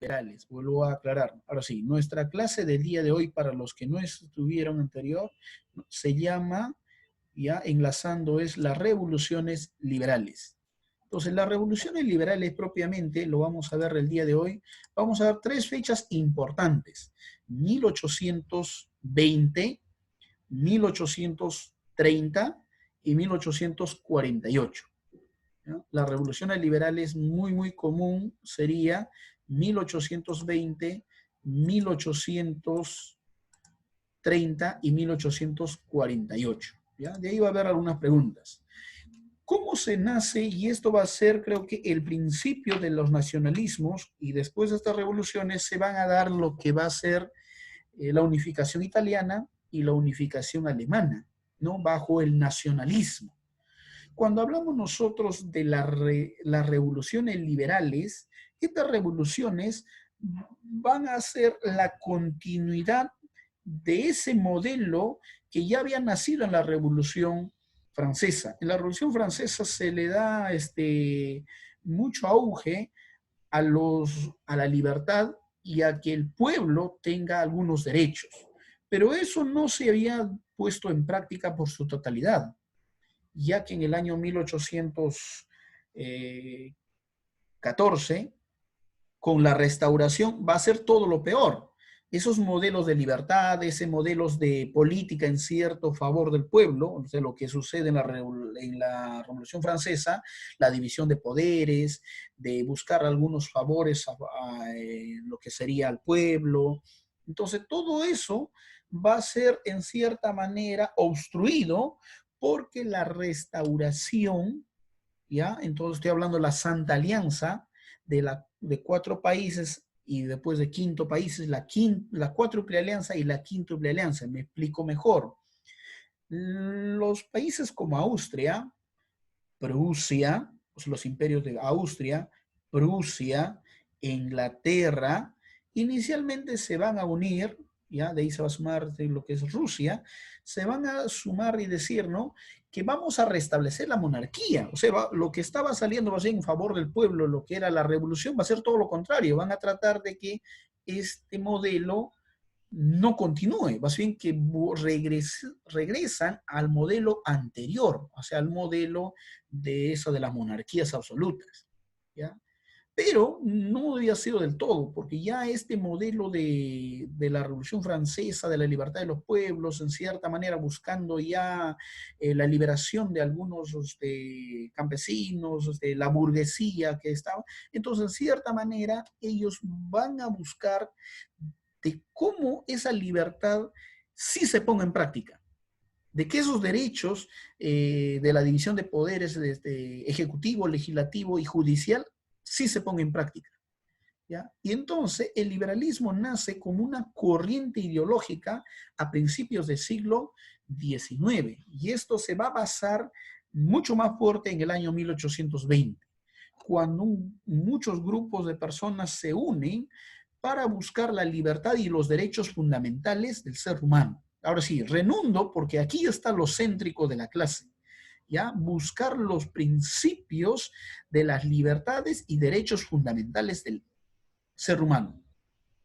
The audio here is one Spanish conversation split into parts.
liberales, vuelvo a aclarar. Ahora sí, nuestra clase del día de hoy, para los que no estuvieron anterior, se llama, ya enlazando, es las revoluciones liberales. Entonces, las revoluciones liberales propiamente, lo vamos a ver el día de hoy, vamos a ver tres fechas importantes: 1820, 1830 y 1848. ¿No? Las revoluciones liberales muy, muy común sería 1820, 1830 y 1848. ¿Ya? De ahí va a haber algunas preguntas. ¿Cómo se nace? Y esto va a ser, creo que, el principio de los nacionalismos, y después de estas revoluciones se van a dar lo que va a ser la unificación italiana y la unificación alemana, ¿no? Bajo el nacionalismo. Cuando hablamos nosotros de las revoluciones liberales, estas revoluciones van a ser la continuidad de ese modelo que ya había nacido en la Revolución Francesa. En la Revolución Francesa se le da mucho auge a la libertad y a que el pueblo tenga algunos derechos. Pero eso no se había puesto en práctica por su totalidad, ya que en el año 1814, con la restauración, va a ser todo lo peor. Esos modelos de libertad, esos modelos de política en cierto favor del pueblo, o sea, lo que sucede en la Revolución Francesa, la división de poderes, de buscar algunos favores a lo que sería al pueblo. Entonces, todo eso va a ser en cierta manera obstruido porque la restauración, ¿ya? Entonces estoy hablando de la Santa Alianza de cuatro países y después de quinto países, la cuádruple alianza y la quíntuple alianza. Me explico mejor. Los países como Austria, Prusia, los imperios de Austria, Prusia, Inglaterra, inicialmente se van a unir, ya de ahí se va a sumar de lo que es Rusia, se van a sumar y decir, ¿no? Que vamos a restablecer la monarquía. O sea, lo que estaba saliendo va a ser en favor del pueblo, lo que era la revolución, va a ser todo lo contrario. Van a tratar de que este modelo no continúe, más bien que regresan al modelo anterior, o sea, al modelo de eso de las monarquías absolutas, ¿ya? Pero no había sido del todo, porque ya este modelo de la Revolución Francesa, de la libertad de los pueblos, en cierta manera buscando ya la liberación de algunos campesinos, de la burguesía que estaba, entonces en cierta manera ellos van a buscar de cómo esa libertad sí se ponga en práctica, de que esos derechos de la división de poderes ejecutivo, legislativo y judicial sí se ponga en práctica. ¿Ya? Y entonces el liberalismo nace como una corriente ideológica a principios del siglo XIX, y esto se va a basar mucho más fuerte en el año 1820, cuando muchos grupos de personas se unen para buscar la libertad y los derechos fundamentales del ser humano. Ahora sí, renundo porque aquí está lo céntrico de la clase, ¿ya? Buscar los principios de las libertades y derechos fundamentales del ser humano.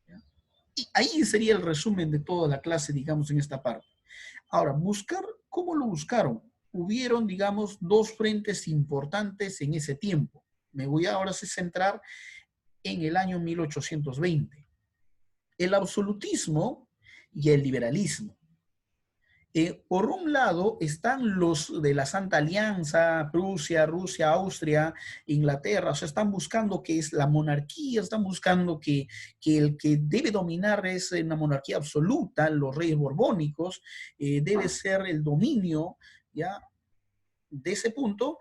¿Ya? Y ahí sería el resumen de toda la clase, digamos, en esta parte. Ahora, buscar, ¿cómo lo buscaron? Hubieron, digamos, dos frentes importantes en ese tiempo. Me voy ahora a centrar en el año 1820. El absolutismo y el liberalismo. Por un lado están los de la Santa Alianza, Prusia, Rusia, Austria, Inglaterra, o sea, están buscando que es la monarquía, están buscando que el que debe dominar es una monarquía absoluta, los reyes borbónicos, debe ser el dominio, ¿ya? De ese punto.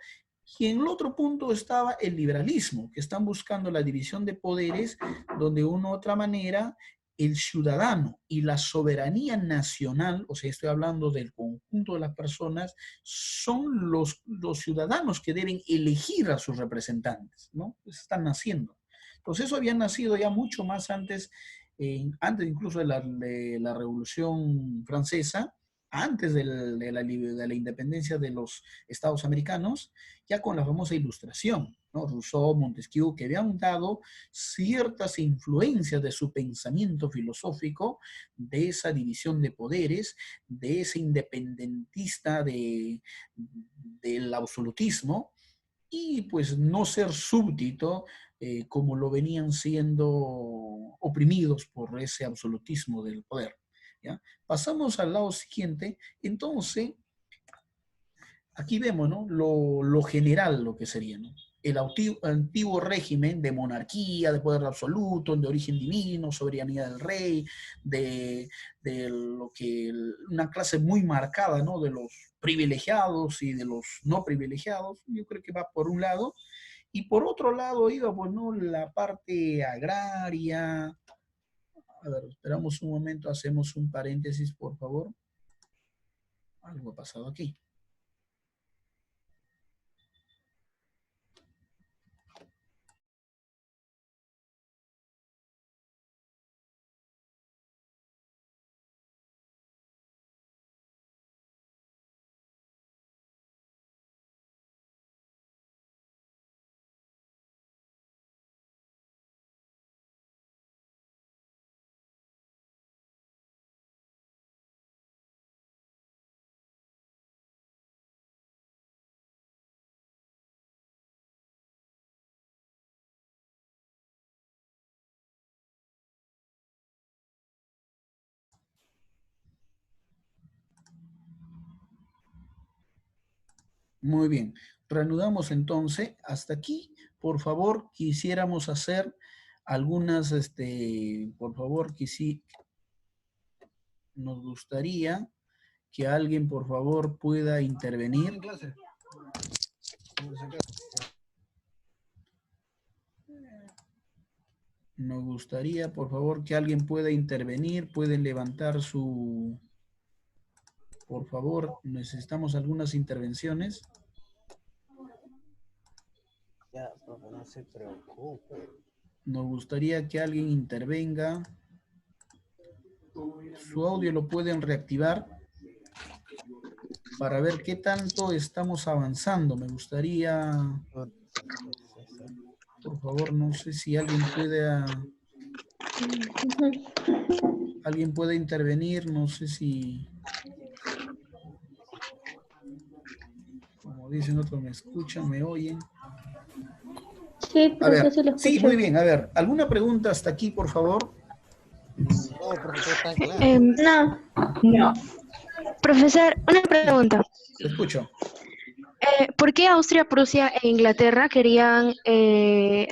Y en el otro punto estaba el liberalismo, que están buscando la división de poderes, donde de una u otra manera el ciudadano y la soberanía nacional, o sea, estoy hablando del conjunto de las personas, son los ciudadanos que deben elegir a sus representantes, ¿no? Pues están naciendo. Entonces eso había nacido ya mucho más antes, antes incluso de la Revolución Francesa, antes de la independencia de los Estados americanos, ya con la famosa Ilustración, ¿no? Rousseau, Montesquieu, que habían dado ciertas influencias de su pensamiento filosófico, de esa división de poderes, de ese independentista del absolutismo, y pues no ser súbdito como lo venían siendo oprimidos por ese absolutismo del poder. ¿Ya? Pasamos al lado siguiente. Entonces, aquí vemos, ¿no? Lo general, lo que sería, ¿no? El antiguo régimen de monarquía, de poder absoluto, de origen divino, soberanía del rey, de lo que una clase muy marcada, ¿no? De los privilegiados y de los no privilegiados. Yo creo que va por un lado. Y por otro lado iba, pues, ¿no? La parte agraria. A ver, esperamos un momento, hacemos un paréntesis, por favor. Algo ha pasado aquí. Muy bien. Reanudamos entonces. Hasta aquí, por favor, quisiéramos hacer algunas, por favor, nos gustaría que alguien, por favor, pueda intervenir. Nos gustaría, por favor, que alguien pueda intervenir, pueden levantar su... Por favor, necesitamos algunas intervenciones. Ya, profe, no se preocupe. Nos gustaría que alguien intervenga. Su audio lo pueden reactivar para ver qué tanto estamos avanzando. Me gustaría, por favor, no sé si alguien puede intervenir, no sé si, como dicen otros, me escuchan, me oyen. Sí, A ver, profesor, sí lo escucho. sí, muy bien. A ver, ¿alguna pregunta hasta aquí, por favor? No, profesor, está claro. No. Profesor, una pregunta. Te escucho. ¿Por qué Austria, Prusia e Inglaterra querían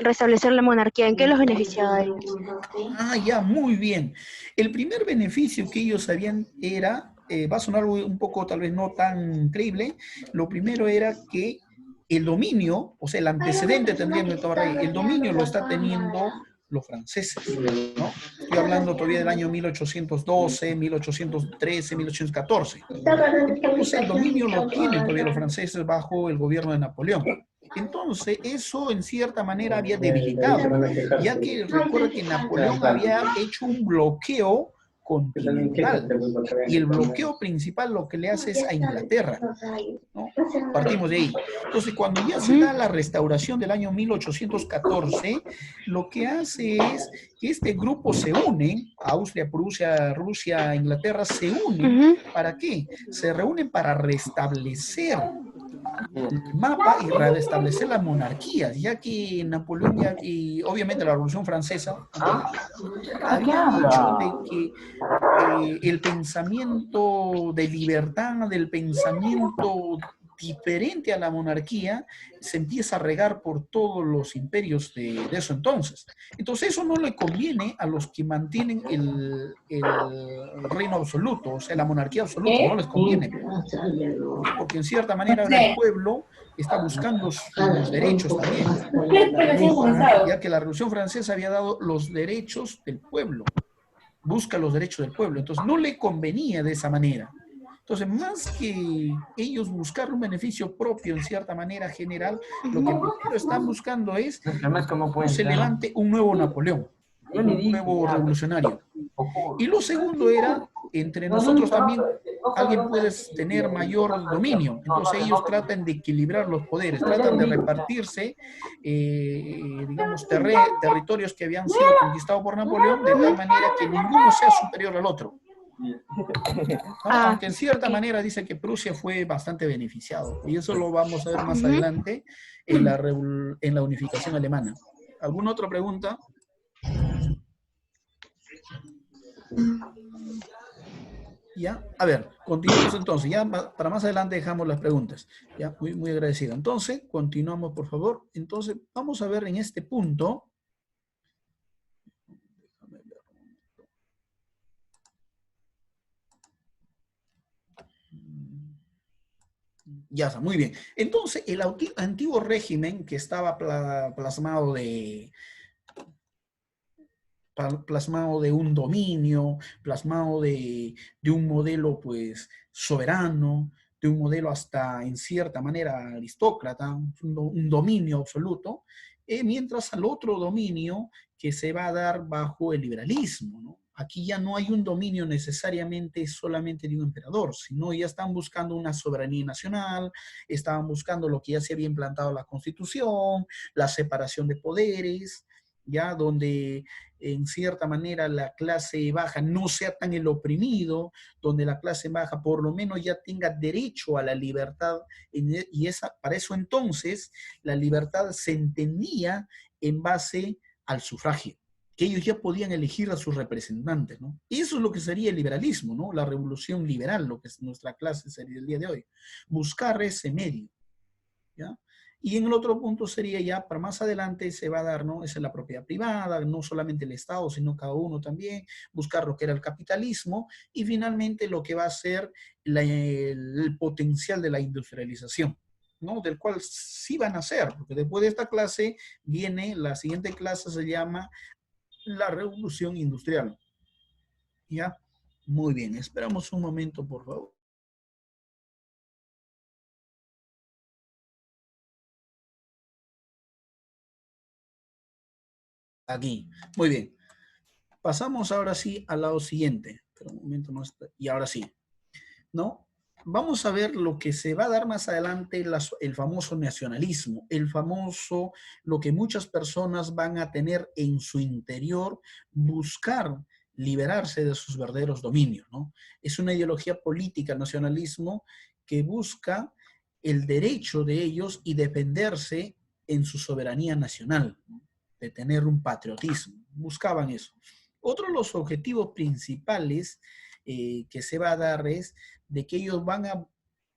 restablecer la monarquía? ¿En qué los beneficiaba a ellos? Ah, ya, muy bien. El primer beneficio que ellos habían era, va a sonar un poco tal vez no tan creíble, lo primero era que el dominio, o sea, el antecedente tendríamos de Rey, el dominio lo está teniendo los franceses, ¿no? Estoy hablando todavía del año 1812, 1813, 1814. Entonces, el dominio lo tienen todavía los franceses bajo el gobierno de Napoleón. Entonces, eso en cierta manera había debilitado, ya que recuerda que Napoleón había hecho un bloqueo continental, y el bloqueo principal lo que le hace es a Inglaterra, ¿no? Partimos de ahí. Entonces, cuando ya se da la restauración del año 1814, lo que hace es que este grupo se une, Austria, Prusia, Rusia, Inglaterra, se unen, ¿para qué? Se reúnen para restablecer el mapa y restablecer las monarquías, ya que Napoleón y obviamente la Revolución Francesa había hecho de que el pensamiento de libertad, del pensamiento diferente a la monarquía, se empieza a regar por todos los imperios de eso entonces. Entonces eso no le conviene a los que mantienen el reino absoluto, o sea, la monarquía absoluta, no les conviene. Porque en cierta manera ahora el pueblo está buscando sus derechos también, ya que la Revolución Francesa había dado los derechos del pueblo, busca los derechos del pueblo, entonces no le convenía de esa manera. Entonces, más que ellos buscar un beneficio propio en cierta manera general, lo que primero están buscando es que se levante un nuevo Napoleón, un nuevo revolucionario. Y lo segundo era, entre nosotros también, alguien puede tener mayor dominio. Entonces ellos tratan de equilibrar los poderes, tratan de repartirse, digamos, territorios que habían sido conquistados por Napoleón, de tal manera que ninguno sea superior al otro. ¿No? Aunque en cierta Ok. manera dice que Prusia fue bastante beneficiado, y eso lo vamos a ver más Ujú. adelante en la unificación alemana. ¿Alguna otra pregunta? ¿Ya? A ver, continuamos entonces. Ya para más adelante dejamos las preguntas. Ya, muy, muy agradecido. Entonces, continuamos, por favor. Entonces, vamos a ver en este punto. Ya está, muy bien. Entonces, el antiguo régimen que estaba plasmado de un dominio, plasmado de un modelo pues soberano, de un modelo hasta en cierta manera aristócrata, un dominio absoluto, mientras al otro dominio que se va a dar bajo el liberalismo, ¿no? Aquí ya no hay un dominio necesariamente solamente de un emperador, sino ya están buscando una soberanía nacional, estaban buscando lo que ya se había implantado en la Constitución, la separación de poderes, ya donde en cierta manera la clase baja no sea tan el oprimido, donde la clase baja por lo menos ya tenga derecho a la libertad, y para eso entonces la libertad se entendía en base al sufragio, que ellos ya podían elegir a sus representantes, ¿no? Y eso es lo que sería el liberalismo, ¿no? La revolución liberal, lo que es nuestra clase sería el día de hoy, buscar ese medio, ¿ya? Y en el otro punto sería ya, para más adelante se va a dar, ¿no? Esa es la propiedad privada, no solamente el Estado, sino cada uno también, buscar lo que era el capitalismo y finalmente lo que va a ser el potencial de la industrialización, ¿no? Del cual sí van a ser, porque después de esta clase viene, la siguiente clase se llama la revolución industrial, ¿ya? Muy bien, esperamos un momento, por favor. Aquí, muy bien. Pasamos ahora sí al lado siguiente. Pero un momento no está. Y ahora sí, ¿no? Vamos a ver lo que se va a dar más adelante, el famoso nacionalismo, el famoso, lo que muchas personas van a tener en su interior, buscar liberarse de sus verdaderos dominios, ¿no? Es una ideología política, el nacionalismo, que busca el derecho de ellos y defenderse en su soberanía nacional, ¿no? De tener un patriotismo. Buscaban eso. Otro de los objetivos principales que se va a dar es de que ellos van a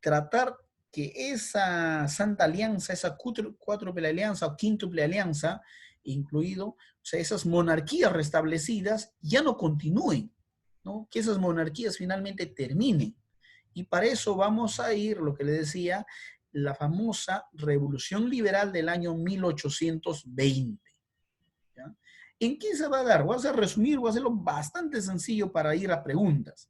tratar que esa Santa Alianza, esa cuádruple alianza o quíntuple alianza, incluido, o sea, esas monarquías restablecidas ya no continúen, ¿no? Que esas monarquías finalmente terminen. Y para eso vamos a ir, lo que le decía, la famosa Revolución Liberal del año 1820. ¿Ya? ¿En qué se va a dar? Voy a hacer resumir, voy a hacerlo bastante sencillo para ir a preguntas.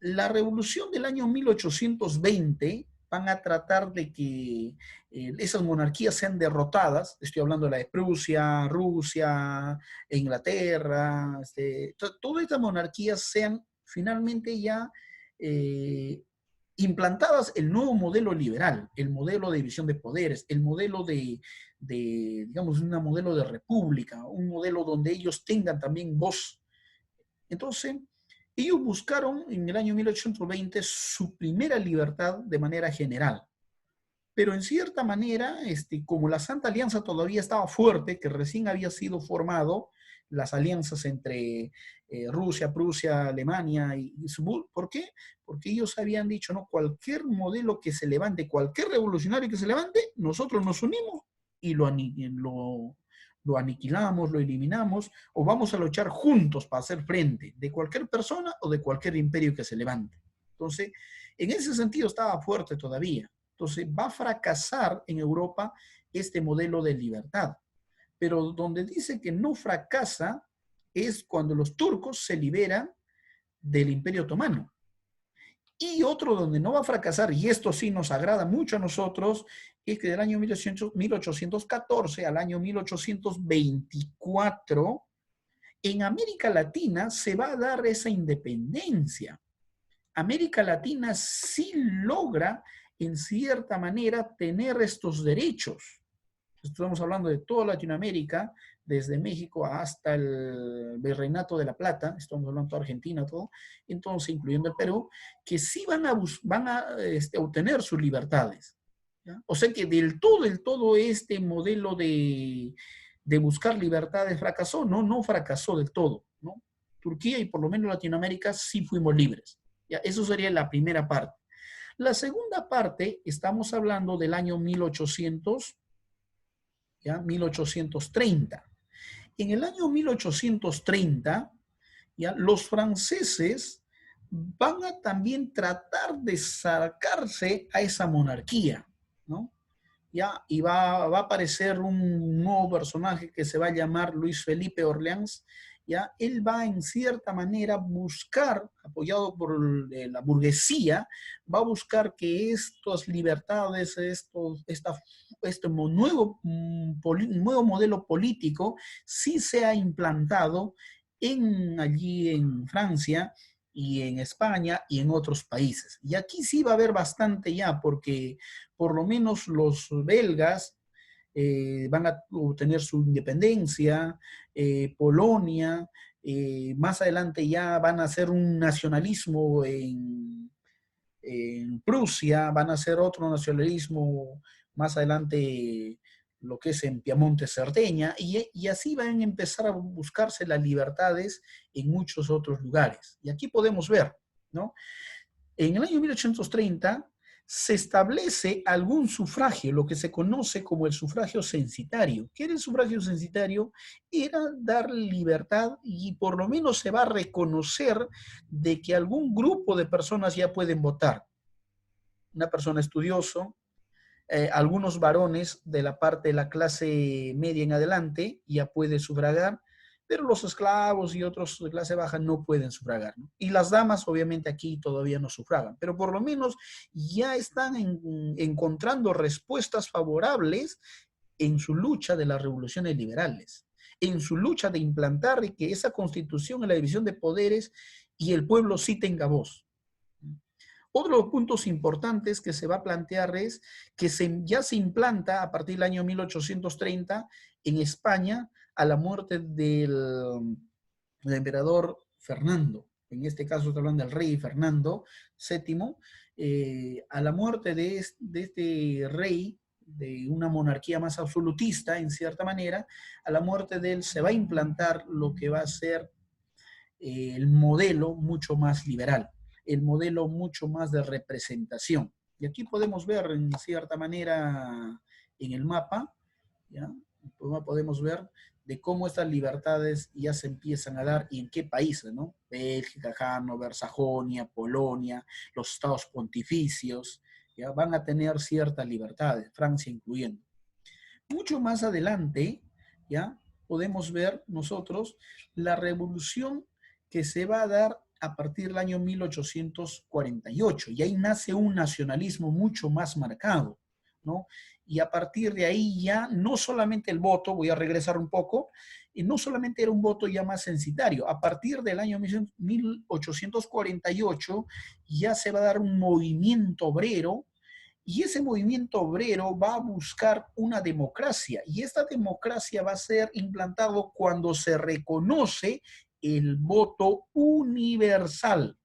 La revolución del año 1820 van a tratar de que esas monarquías sean derrotadas. Estoy hablando de la de Prusia, Rusia, Inglaterra, todas estas monarquías sean finalmente ya implantadas el nuevo modelo liberal, el modelo de división de poderes, el modelo digamos, un modelo de república, un modelo donde ellos tengan también voz. Entonces, ellos buscaron en el año 1820 su primera libertad de manera general. Pero en cierta manera, como la Santa Alianza todavía estaba fuerte, que recién había sido formado, las alianzas entre Rusia, Prusia, Alemania ¿por qué? Porque ellos habían dicho, no, cualquier modelo que se levante, cualquier revolucionario que se levante, nosotros nos unimos y lo aniquilamos, lo eliminamos, o vamos a luchar juntos para hacer frente de cualquier persona o de cualquier imperio que se levante. Entonces, en ese sentido estaba fuerte todavía. Entonces, va a fracasar en Europa este modelo de libertad. Pero donde dice que no fracasa es cuando los turcos se liberan del Imperio Otomano. Y otro donde no va a fracasar, y esto sí nos agrada mucho a nosotros, es que del año 1814 al año 1824, en América Latina se va a dar esa independencia. América Latina sí logra, en cierta manera, tener estos derechos. Estamos hablando de toda Latinoamérica, desde México hasta el Virreinato de la Plata, estamos hablando de Argentina, todo, entonces incluyendo el Perú, que sí van a obtener sus libertades. ¿Ya? O sea que del todo este modelo de buscar libertades fracasó, no fracasó del todo, ¿no? Turquía y por lo menos Latinoamérica sí fuimos libres. ¿Ya? Eso sería la primera parte. La segunda parte, estamos hablando del año 1800, ¿ya? 1830. En el año 1830, ¿ya? Los franceses van a también tratar de sacarse a esa monarquía, ¿no? ¿Ya? Y va a aparecer un nuevo personaje que se va a llamar Luis Felipe Orleans. ¿Ya? Él va en cierta manera a buscar, apoyado por la burguesía, va a buscar que estas libertades, este nuevo modelo político sí sea implantado allí en Francia y en España y en otros países. Y aquí sí va a haber bastante ya, porque por lo menos los belgas van a obtener su independencia, Polonia, más adelante ya van a hacer un nacionalismo en Prusia, van a hacer otro nacionalismo más adelante, lo que es en Piamonte, Cerdeña, y así van a empezar a buscarse las libertades en muchos otros lugares. Y aquí podemos ver, ¿no? En el año 1830 se establece algún sufragio, lo que se conoce como el sufragio censitario. ¿Qué era el sufragio censitario? Era dar libertad y por lo menos se va a reconocer de que algún grupo de personas ya pueden votar. Una persona estudioso, algunos varones de la parte de la clase media en adelante ya puede sufragar, pero los esclavos y otros de clase baja no pueden sufragar, ¿no? Y las damas obviamente aquí todavía no sufragan, pero por lo menos ya están encontrando respuestas favorables en su lucha de las revoluciones liberales, en su lucha de implantar que esa constitución en la división de poderes y el pueblo sí tenga voz. Otro de los puntos importantes que se va a plantear es que ya se implanta a partir del año 1830 en España a la muerte del emperador Fernando. En este caso está hablando del rey Fernando VII. A la muerte de este rey, de una monarquía más absolutista, en cierta manera, a la muerte de él se va a implantar lo que va a ser el modelo mucho más liberal, el modelo mucho más de representación. Y aquí podemos ver en cierta manera en el mapa, ¿ya? Podemos ver de cómo estas libertades ya se empiezan a dar y en qué países, ¿no? Bélgica, Hannover, Sajonia, Polonia, los estados pontificios, ya van a tener ciertas libertades, Francia incluyendo. Mucho más adelante, ya podemos ver nosotros la revolución que se va a dar a partir del año 1848, y ahí nace un nacionalismo mucho más marcado, ¿no? Y a partir de ahí ya no solamente el voto, voy a regresar un poco, y no solamente era un voto ya más censitario, a partir del año 1848 ya se va a dar un movimiento obrero, y ese movimiento obrero va a buscar una democracia, y esta democracia va a ser implantado cuando se reconoce el voto universal,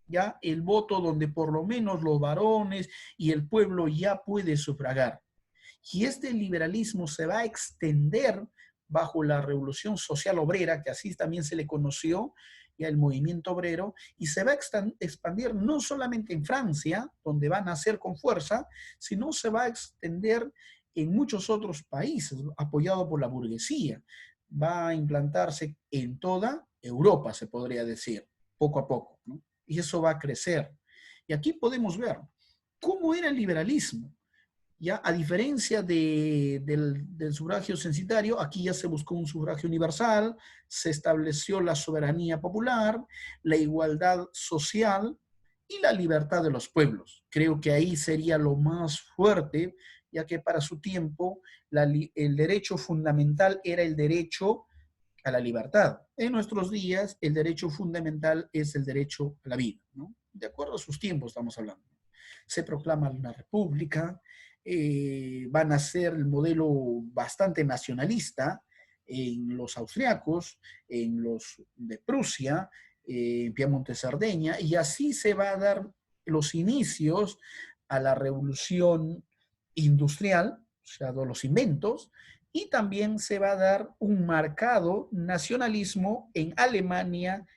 ¿ya? El voto donde por lo menos los varones y el pueblo ya puede sufragar. Y este liberalismo se va a extender bajo la Revolución Social Obrera, que así también se le conoció, ya el movimiento obrero, y se va a expandir no solamente en Francia, donde va a nacer con fuerza, sino se va a extender en muchos otros países, apoyado por la burguesía. Va a implantarse en toda Europa, se podría decir, poco a poco, ¿no? Y eso va a crecer. Y aquí podemos ver cómo era el liberalismo. Ya, a diferencia del sufragio censitario, aquí ya se buscó un sufragio universal, se estableció la soberanía popular, la igualdad social y la libertad de los pueblos. Creo que ahí sería lo más fuerte, ya que para su tiempo el derecho fundamental era el derecho a la libertad. En nuestros días, el derecho fundamental es el derecho a la vida, ¿no? de acuerdo a sus tiempos estamos hablando. Se proclama una república, van a ser el modelo bastante nacionalista en los austriacos, en los de Prusia, en Piamonte, Cerdeña, y así se va a dar los inicios a la revolución industrial, o sea, de los inventos, y también se va a dar un marcado nacionalismo en Alemania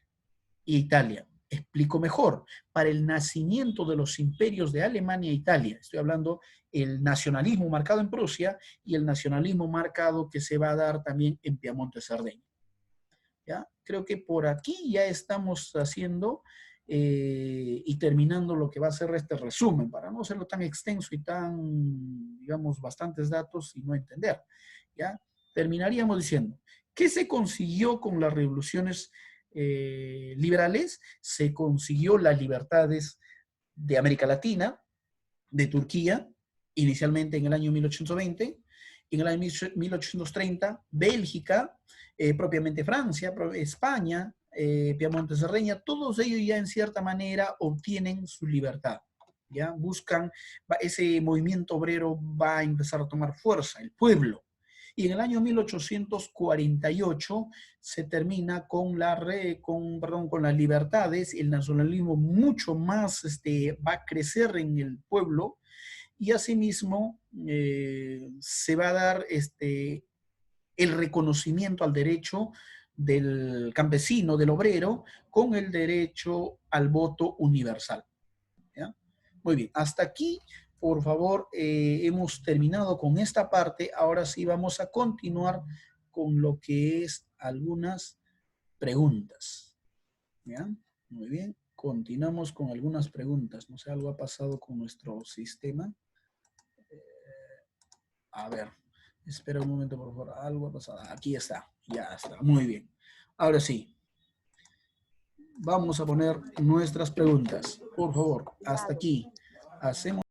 e Italia. Explico mejor, para el nacimiento de los imperios de Alemania e Italia, estoy hablando el nacionalismo marcado en Prusia y el nacionalismo marcado que se va a dar también en Piamonte, Cerdeña. ¿Ya? Creo que por aquí ya estamos haciendo y terminando lo que va a ser este resumen, para no hacerlo tan extenso y tan, digamos, bastantes datos y no entender. ¿Ya? Terminaríamos diciendo, ¿qué se consiguió con las revoluciones liberales? Se consiguió las libertades de América Latina, de Turquía, inicialmente en el año 1820, en el año 1830, Bélgica, propiamente Francia, España, Piamonte, Cerdeña, todos ellos ya en cierta manera obtienen su libertad. ¿Ya? Buscan, ese movimiento obrero va a empezar a tomar fuerza, el pueblo. Y en el año 1848 se termina con las libertades, el nacionalismo mucho más va a crecer en el pueblo y asimismo se va a dar el reconocimiento al derecho del campesino, del obrero, con el derecho al voto universal. ¿Ya? Muy bien, hasta aquí, por favor, hemos terminado con esta parte. Ahora sí vamos a continuar con lo que es algunas preguntas. ¿Ya? Muy bien, continuamos con algunas preguntas. No sé, algo ha pasado con nuestro sistema. A ver, espera un momento, por favor. Algo ha pasado. Aquí está, ya está. Muy bien. Ahora sí, vamos a poner nuestras preguntas. Por favor, hasta aquí. Hacemos